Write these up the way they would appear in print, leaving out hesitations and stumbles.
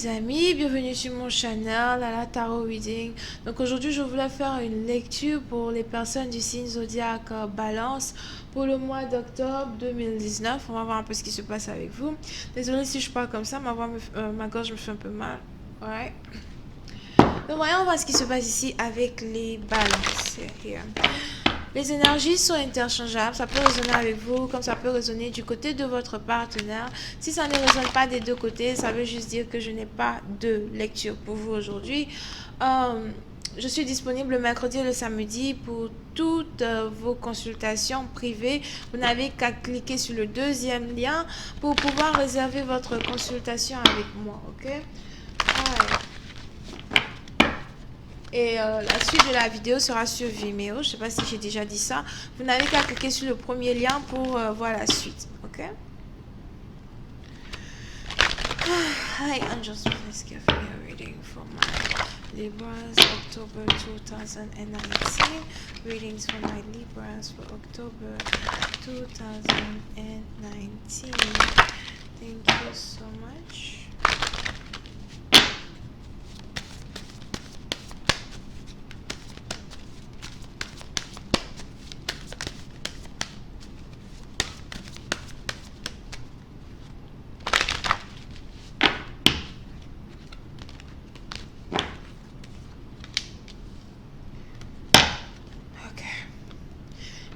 les amis, bienvenue sur mon channel à la Tarot Reading. Donc aujourd'hui je voulais faire une lecture pour les personnes du signe zodiaque Balance pour le mois d'octobre 2019. On va voir un peu ce qui se passe avec vous. Désolée si je parle comme ça, ma gorge me fait un peu mal. Ouais. Donc voyons voir ce qui se passe ici avec les balances. Here. Les énergies sont interchangeables, ça peut résonner avec vous comme ça peut résonner du côté de votre partenaire. Si ça ne résonne pas des deux côtés, ça veut juste dire que je n'ai pas de lecture pour vous aujourd'hui. Je suis disponible le mercredi et le samedi pour toutes vos consultations privées. Vous n'avez qu'à cliquer sur le deuxième lien pour pouvoir réserver votre consultation avec moi, ok? Et la suite de la vidéo sera sur Vimeo. Je ne sais pas si j'ai déjà dit ça. Vous n'avez qu'à cliquer sur le premier lien pour voir la suite. Ok? Hi, Angels, please give me a reading for my Libras, October 2019. Readings for my Libras for October 2019. Thank you so much.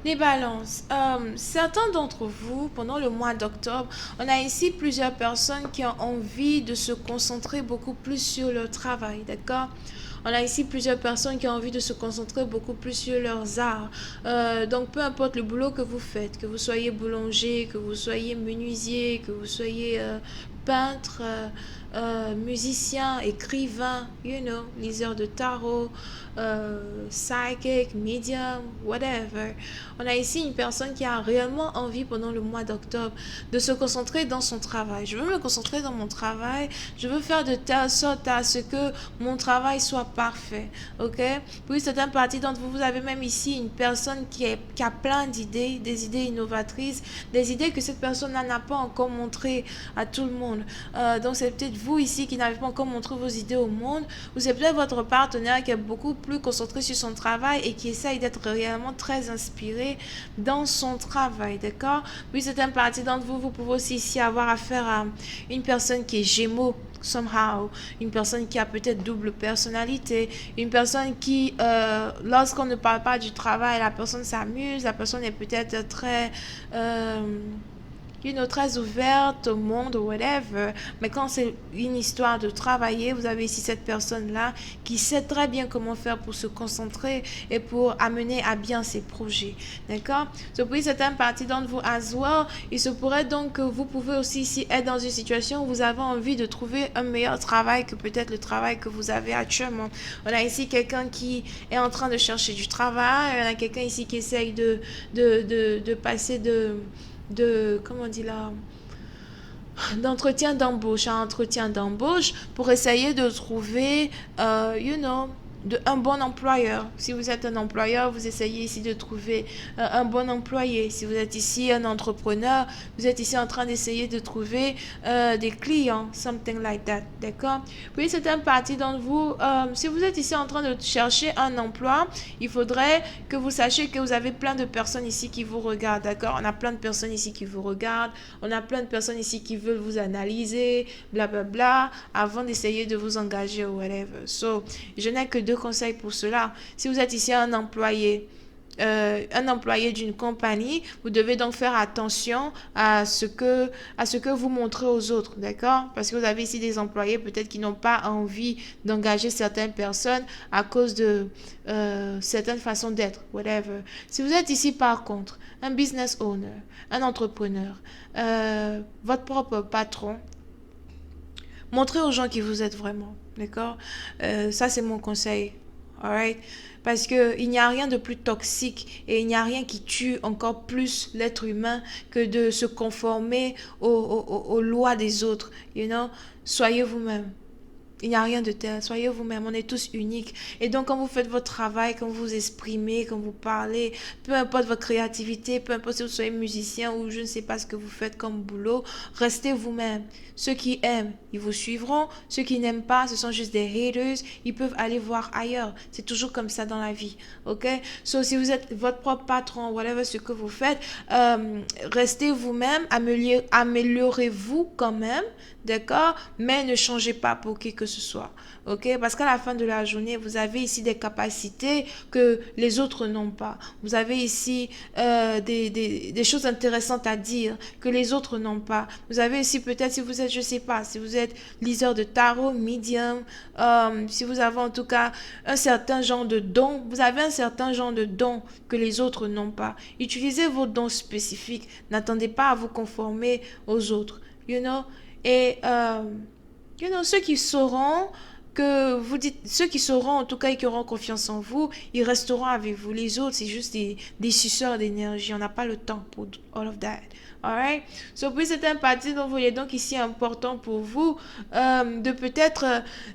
Les balances. Certains d'entre vous, pendant le mois d'octobre, on a ici plusieurs personnes qui ont envie de se concentrer beaucoup plus sur leur travail, d'accord? On a ici plusieurs personnes qui ont envie de se concentrer beaucoup plus sur leurs arts. Donc, peu importe le boulot que vous faites, que vous soyez boulanger, que vous soyez menuisier, que vous soyez peintre, musicien, écrivain, liseur de tarot, psychic, medium, whatever. On a ici une personne qui a réellement envie pendant le mois d'octobre de se concentrer dans son travail. Je veux me concentrer dans mon travail. Je veux faire de telle sorte à ce que mon travail soit parfait. Ok? Pour certaines parties d'entre vous, vous avez même ici une personne qui a plein d'idées, des idées innovatrices, des idées que cette personne n'a pas encore montrées à tout le monde. Donc c'est peut-être vous ici qui n'avez pas encore montré vos idées au monde, ou c'est peut-être votre partenaire qui est beaucoup plus concentré sur son travail et qui essaye d'être réellement très inspiré dans son travail, d'accord? Puis certaines parties d'entre vous, vous pouvez aussi ici avoir affaire à une personne qui est Gémeaux, somehow, une personne qui a peut-être double personnalité, une personne qui, lorsqu'on ne parle pas du travail, la personne s'amuse, la personne est peut-être très très ouverte au monde ou whatever, mais quand c'est une histoire de travailler, vous avez ici cette personne-là qui sait très bien comment faire pour se concentrer et pour amener à bien ses projets, d'accord? Depuis certaines parties d'entre vous as well, il se pourrait donc que vous pouvez aussi ici être dans une situation où vous avez envie de trouver un meilleur travail que peut-être le travail que vous avez actuellement. On a ici quelqu'un qui est en train de chercher du travail, on a quelqu'un ici qui essaye de passer comment on dit là, d'entretien d'embauche à entretien d'embauche pour essayer de trouver, un bon employeur. Si vous êtes un employeur, vous essayez ici de trouver un bon employé. Si vous êtes ici un entrepreneur, vous êtes ici en train d'essayer de trouver des clients, something like that, d'accord? Puis c'est une partie d'entre vous, si vous êtes ici en train de chercher un emploi, il faudrait que vous sachiez que vous avez plein de personnes ici qui vous regardent, d'accord? On a plein de personnes ici qui vous regardent, on a plein de personnes ici qui veulent vous analyser, blablabla, avant d'essayer de vous engager ou whatever. So, je n'ai que deux conseils pour cela. Si vous êtes ici un employé d'une compagnie, vous devez donc faire attention à ce que vous montrez aux autres, d'accord? Parce que vous avez ici des employés peut-être qui n'ont pas envie d'engager certaines personnes à cause de certaines façons d'être, whatever. Si vous êtes ici par contre un business owner, un entrepreneur, votre propre patron, montrez aux gens qui vous êtes vraiment, d'accord? Ça c'est mon conseil. Alright? Parce qu'il n'y a rien de plus toxique et il n'y a rien qui tue encore plus l'être humain que de se conformer aux lois des autres. Soyez vous-même. Il n'y a rien de tel. Soyez vous-même. On est tous uniques. Et donc, quand vous faites votre travail, quand vous vous exprimez, quand vous parlez, peu importe votre créativité, peu importe si vous soyez musicien ou je ne sais pas ce que vous faites comme boulot, restez vous-même. Ceux qui aiment, ils vous suivront. Ceux qui n'aiment pas, ce sont juste des haters. Ils peuvent aller voir ailleurs. C'est toujours comme ça dans la vie. OK? So, si vous êtes votre propre patron, whatever ce que vous faites, restez vous-même. Améliorez-vous quand même. D'accord? Mais ne changez pas pour qui que ce soit. OK? Parce qu'à la fin de la journée, vous avez ici des capacités que les autres n'ont pas. Vous avez ici des choses intéressantes à dire que les autres n'ont pas. Vous avez ici peut-être, si vous êtes, je sais pas, si vous êtes liseur de tarot, médium, si vous avez en tout cas un certain genre de don, vous avez un certain genre de don que les autres n'ont pas. Utilisez vos dons spécifiques. N'attendez pas à vous conformer aux autres. You know? Et, ceux qui sauront que vous dites, ceux qui sauront en tout cas et qui auront confiance en vous, ils resteront avec vous. Les autres, c'est juste des suceurs d'énergie. On n'a pas le temps pour all of that. Alright? So, puis c'est un parti dont vous est donc ici important pour vous de peut-être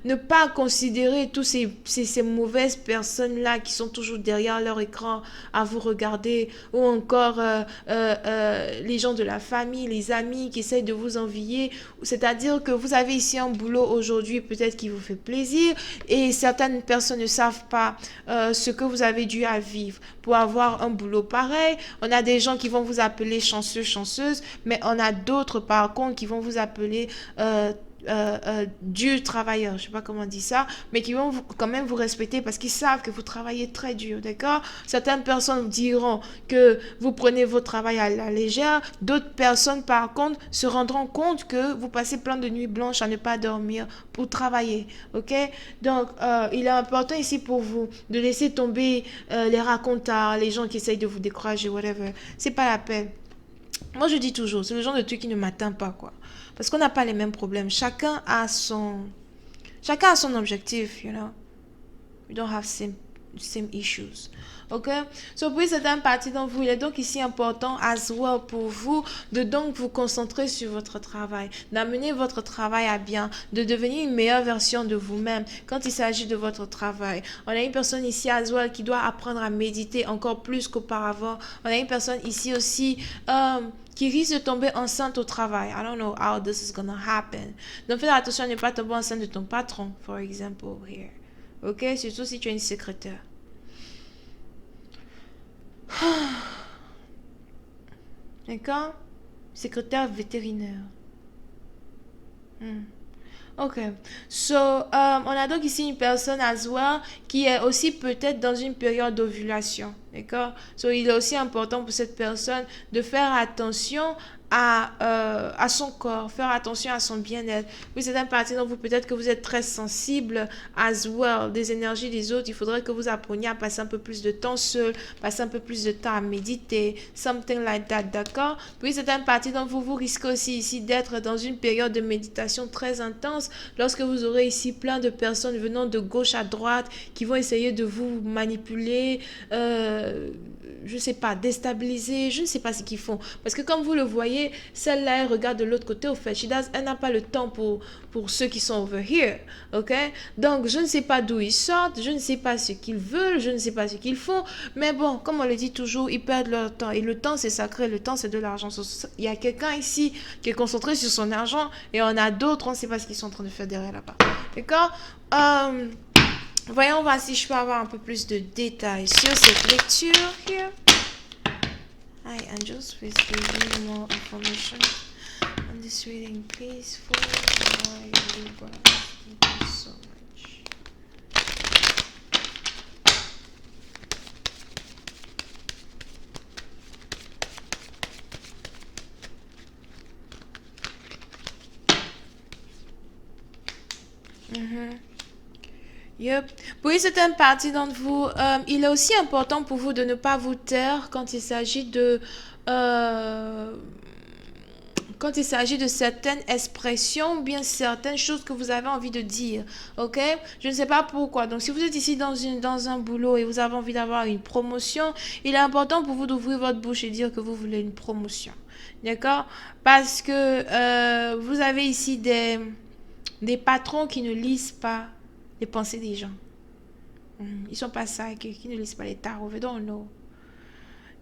ne pas considérer tous ces mauvaises personnes-là qui sont toujours derrière leur écran à vous regarder ou encore les gens de la famille, les amis qui essayent de vous envier. C'est-à-dire que vous avez ici un boulot aujourd'hui peut-être qui vous fait plaisir et certaines personnes ne savent pas ce que vous avez dû à vivre pour avoir un boulot pareil. On a des gens qui vont vous appeler chanceux, chanceuse, mais on a d'autres par contre qui vont vous appeler dur travailleur, je sais pas comment on dit ça, mais qui vont quand même vous respecter parce qu'ils savent que vous travaillez très dur, d'accord? Certaines personnes diront que vous prenez votre travail à la légère, d'autres personnes par contre se rendront compte que vous passez plein de nuits blanches à ne pas dormir pour travailler, ok? Donc il est important ici pour vous de laisser tomber les racontars, les gens qui essayent de vous décourager, whatever, c'est pas la peine. Moi, je dis toujours, c'est le genre de truc qui ne m'atteint pas, quoi. Parce qu'on n'a pas les mêmes problèmes. Chacun a son objectif, you know. We don't have same issues. OK? So, puis c'est un parti dont vous, il est donc ici important as well pour vous de donc vous concentrer sur votre travail, d'amener votre travail à bien, de devenir une meilleure version de vous-même quand il s'agit de votre travail. On a une personne ici as well qui doit apprendre à méditer encore plus qu'auparavant. On a une personne ici aussi qui risque de tomber enceinte au travail. I don't know how this is gonna happen. Donc, fais attention à ne pas tomber enceinte de ton patron, for example, here. OK? Surtout si tu es une secrétaire. D'accord? Secrétaire vétérinaire. OK. So, on a donc ici une personne as well qui est aussi peut-être dans une période d'ovulation. D'accord? So, il est aussi important pour cette personne de faire attention à son corps, faire attention à son bien-être. Oui, c'est un parti dont vous peut-être que vous êtes très sensible as well des énergies des autres. Il faudrait que vous appreniez à passer un peu plus de temps seul, passer un peu plus de temps à méditer, something like that, d'accord? Oui, c'est un parti dont vous risquez aussi ici d'être dans une période de méditation très intense lorsque vous aurez ici plein de personnes venant de gauche à droite qui vont essayer de vous manipuler, je ne sais pas, déstabiliser, je ne sais pas ce qu'ils font. Parce que comme vous le voyez, celle-là, elle regarde de l'autre côté, au fait. Elle n'a pas le temps pour ceux qui sont over here, ok? Donc, je ne sais pas d'où ils sortent, je ne sais pas ce qu'ils veulent, je ne sais pas ce qu'ils font, mais bon, comme on le dit toujours, ils perdent leur temps. Et le temps, c'est sacré, le temps, c'est de l'argent. Il y a quelqu'un ici qui est concentré sur son argent, et on a d'autres, on ne sait pas ce qu'ils sont en train de faire derrière là-bas. D'accord? Voyons voir si je peux avoir un peu plus de détails sur cette lecture here. Hi, angels, please give me more information on this reading, please, for my Libra. Thank you so much. Yep. Oui, c'est un parti d'entre vous. Il est aussi important pour vous de ne pas vous taire quand il s'agit de certaines expressions ou bien certaines choses que vous avez envie de dire, ok? Je ne sais pas pourquoi. Donc, si vous êtes ici dans un boulot et vous avez envie d'avoir une promotion, il est important pour vous d'ouvrir votre bouche et dire que vous voulez une promotion, d'accord? Parce que vous avez ici Des patrons qui ne lisent pas les pensées des gens. Ils sont pas ça, qui ne lisent pas les tarots. We don't know.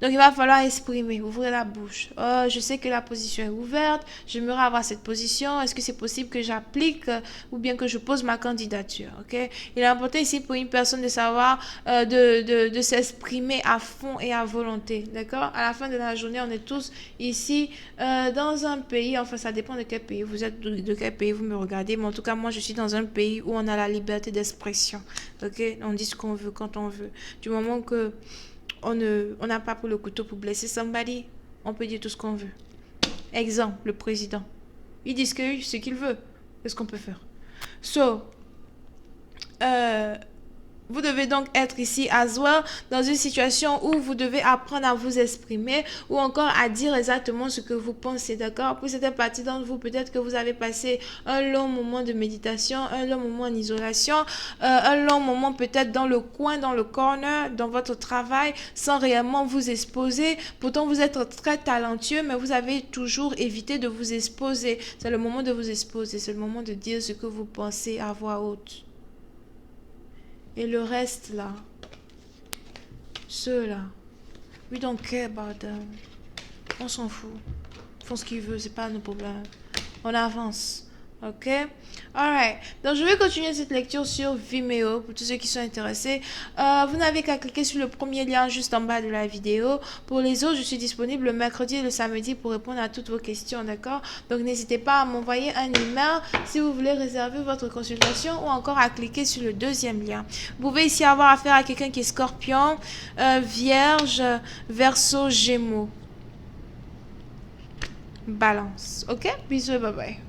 Donc, il va falloir exprimer, ouvrir la bouche. Oh, je sais que la position est ouverte. J'aimerais avoir cette position. Est-ce que c'est possible que j'applique ou bien que je pose ma candidature? Ok? Il est important ici pour une personne de savoir, de s'exprimer à fond et à volonté. D'accord? À la fin de la journée, on est tous ici dans un pays. Enfin, ça dépend de quel pays vous êtes, de quel pays vous me regardez. Mais en tout cas, moi, je suis dans un pays où on a la liberté d'expression. Ok? On dit ce qu'on veut quand on veut. Du moment que on n'a pas pris le couteau pour blesser somebody, on peut dire tout ce qu'on veut. Exemple, le président. Il dit ce qu'il veut. Qu'est-ce qu'on peut faire? So, vous devez donc être ici as well dans une situation où vous devez apprendre à vous exprimer ou encore à dire exactement ce que vous pensez, d'accord? Pour certaines parties d'entre vous, peut-être que vous avez passé un long moment de méditation, un long moment en isolation, un long moment peut-être dans le coin, dans le corner, dans votre travail, sans réellement vous exposer. Pourtant, vous êtes très talentueux, mais vous avez toujours évité de vous exposer. C'est le moment de vous exposer, c'est le moment de dire ce que vous pensez à voix haute. Et le reste là, ceux-là, we don't care about them. On s'en fout. Ils font ce qu'ils veulent, c'est pas nos problèmes. On avance. Ok? Alright. Donc, je vais continuer cette lecture sur Vimeo pour tous ceux qui sont intéressés. Vous n'avez qu'à cliquer sur le premier lien juste en bas de la vidéo. Pour les autres, je suis disponible le mercredi et le samedi pour répondre à toutes vos questions. D'accord? Donc, n'hésitez pas à m'envoyer un email si vous voulez réserver votre consultation ou encore à cliquer sur le deuxième lien. Vous pouvez ici avoir affaire à quelqu'un qui est Scorpion, Vierge, Verseau, Gémeaux. Balance. Ok? Bisous et bye bye.